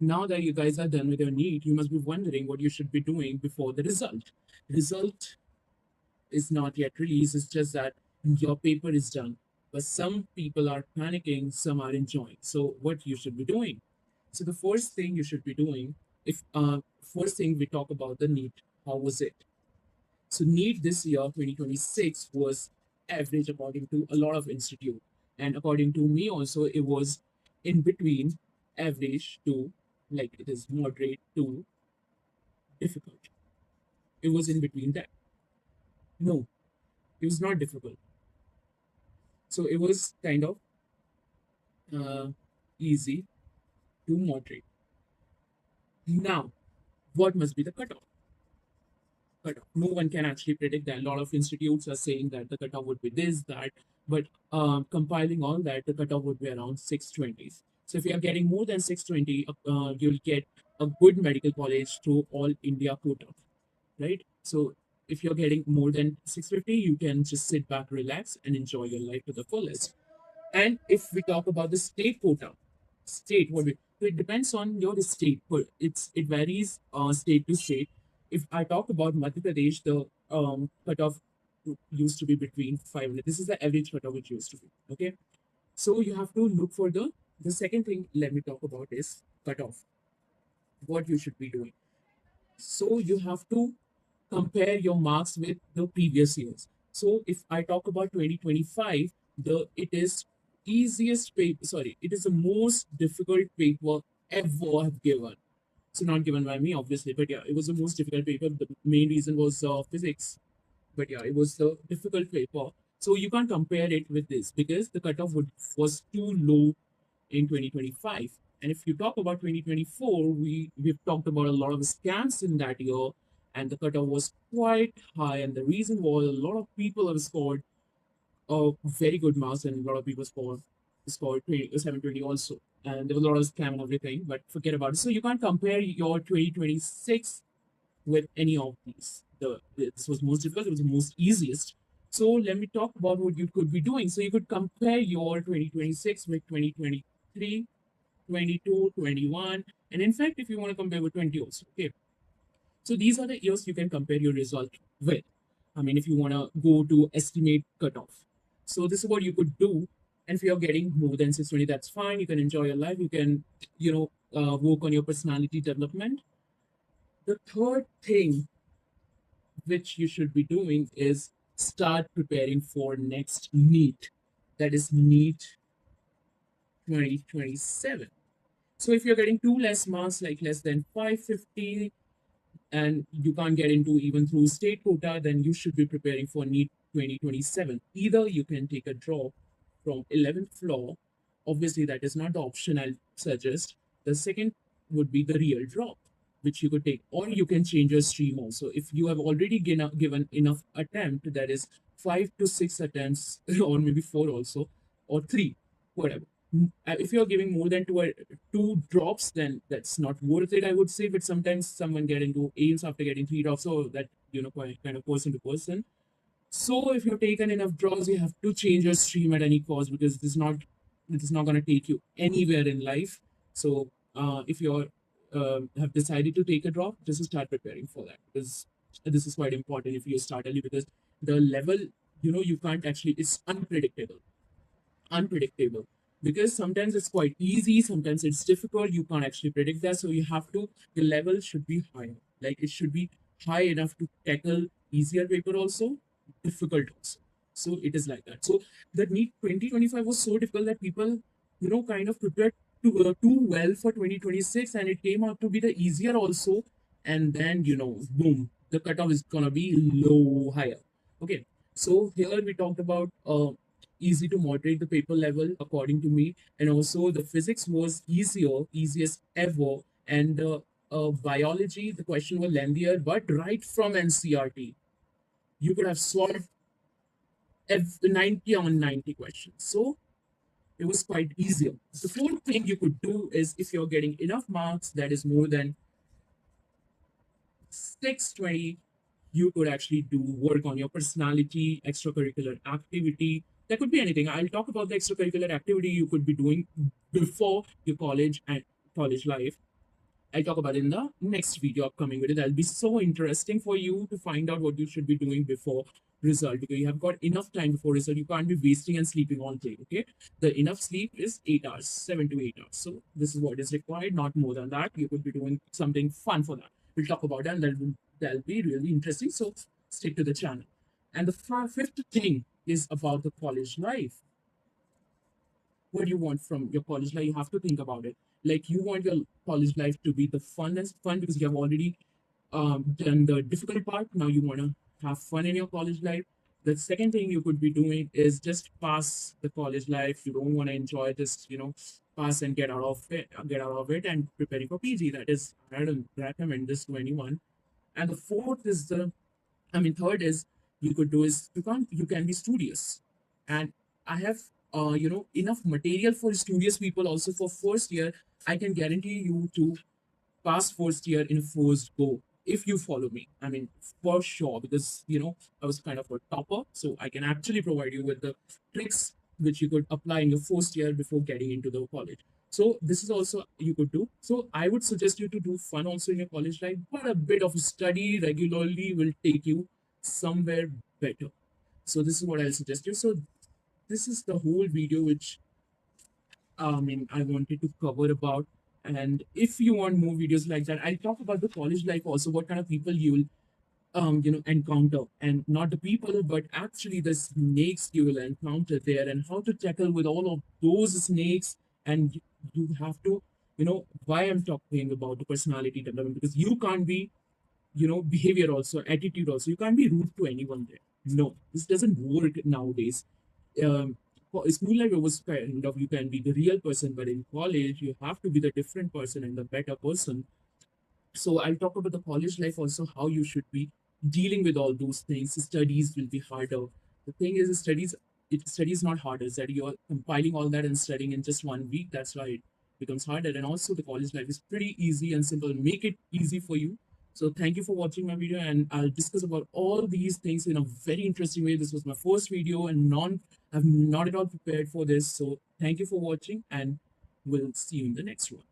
Now that you guys are done with your NEET, you must be wondering what you should be doing before the result. Result is not yet released. It's just that your paper is done. But some people are panicking, some are enjoying. So what you should be doing? So the first thing you should be doing, if first thing we talk about the NEET, how was it? So NEET this year, 2026, was average according to a lot of institute. And according to me also, it was in between average to, like, it is moderate to difficult. It was in between that. No, it was not difficult. So it was kind of uh, easy to moderate. Now, what must be the cutoff? Cutoff. No one can actually predict that. A lot of institutes are saying that the cutoff would be this, that, but compiling all that, the cutoff would be around 620s. So if you are getting more than 620, you'll get a good medical college through all India quota, right? So if you're getting more than 650, you can just sit back, relax, and enjoy your life to the fullest. And if we talk about the state quota, state what we so it depends on your state, but it varies state to state. If I talk about Madhya Pradesh, the cutoff used to be between 500. This is the average cutoff which used to be. Okay, so you have to look for the second thing. Let me talk about is cutoff. What you should be doing. So you have to compare your marks with the previous years. So if I talk about 2025, it is easiest paper, sorry, it is the most difficult paper ever have given. So not given by me, obviously, but yeah, it was the most difficult paper. The main reason was physics, but yeah, it was the difficult paper. So you can't compare it with this because the cutoff was too low in 2025. And if you talk about 2024, we've talked about a lot of scams in that year, and the cutoff was quite high. And the reason was a lot of people have scored very good marks, and a lot of people scored 720 also. And there was a lot of scam and everything, but forget about it. So you can't compare your 2026 with any of these. This was most difficult. It was the most easiest. So let me talk about what you could be doing. So you could compare your 2026 with 2023, 22, 21, and in fact, if you want to compare with 20 also. Okay. So these are the years you can compare your result with. I mean, if you want to go to estimate cutoff. So this is what you could do. And if you're getting more than 620, that's fine. You can enjoy your life. You can, work on your personality development. The third thing which you should be doing is start preparing for next NEET. That is NEET 2027. So if you're getting two less marks, like less than 550, and you can't get into even through state quota, then you should be preparing for NEET 2027. Either you can take a drop from 11th floor. Obviously, that is not the option I'll suggest. The second would be the real drop, which you could take, or you can change your stream also. If you have already given enough attempt, that is 5 to 6 attempts, or maybe four also, or three, whatever. If you're giving more than two drops, then that's not worth it, I would say. But sometimes someone get into aims after getting three drops, so that quite kind of person to person. So if you've taken enough draws, you have to change your stream at any cost because it is not going to take you anywhere in life. So if you have decided to take a drop, just start preparing for that because this is quite important if you start early because the level, you can't actually, it's unpredictable because sometimes it's quite easy, sometimes it's difficult, you can't actually predict that. So you have to, the level should be higher, like it should be high enough to tackle easier paper also, difficult also. So it is like that. So the NEET 2025 was so difficult that people kind of prepared too well for 2026, and it came out to be the easier also. And then boom, the cutoff is gonna be low higher. Okay, so here we talked about easy to moderate the paper level according to me, and also the physics was easiest ever, and biology, the question was lengthier, but right from NCRT you could have solved 90 on 90 questions. So it was quite easier. The fourth thing you could do is if you're getting enough marks that is more than 620, you could actually do work on your personality, extracurricular activity. That could be anything. I'll talk about the extracurricular activity you could be doing before your college and college life. I'll talk about it in the next video upcoming video. That'll be so interesting for you to find out what you should be doing before result, because you have got enough time before result. You can't be wasting and sleeping all day. Okay, the enough sleep is 8 hours, 7 to 8 hours. So this is what is required, not more than that. You could be doing something fun for that. We'll talk about that, and that'll be really interesting. So stick to the channel. And the fifth thing is about the college life. What do you want from your college life? You have to think about it. Like, you want your college life to be the funnest fun, because you have already done the difficult part. Now you want to have fun in your college life. The second thing you could be doing is just pass the college life. You don't want to enjoy, just pass and get out of it, and preparing for PG. That is, I don't recommend this to anyone. And the fourth is third is, you can be studious. And I have enough material for studious people also for first year. I can guarantee you to pass first year in first go if you follow me. I mean, for sure, because I was kind of a topper, so I can actually provide you with the tricks which you could apply in your first year before getting into the college. So this is also you could do. So I would suggest you to do fun also in your college life, but a bit of study regularly will take you somewhere better. So this is what I'll suggest you. So this is the whole video which I wanted to cover about. And if you want more videos like that, I'll talk about the college life also, what kind of people you'll encounter, and not the people, but actually the snakes you will encounter there, and how to tackle with all of those snakes. And you have to, why I'm talking about the personality development, because you can't be, behavior also, attitude also, you can't be rude to anyone there. No, this doesn't work nowadays. School life was kind of, you can be the real person, but in college you have to be the different person and the better person. So I'll talk about the college life also, how you should be dealing with all those things. Studies will be harder. The thing is, studies not harder. Is that you're compiling all that and studying in just 1 week. That's why it becomes harder. And also the college life is pretty easy and simple. Make it easy for you. So thank you for watching my video, and I'll discuss about all these things in a very interesting way. This was my first video, and I'm not at all prepared for this. So thank you for watching, and we'll see you in the next one.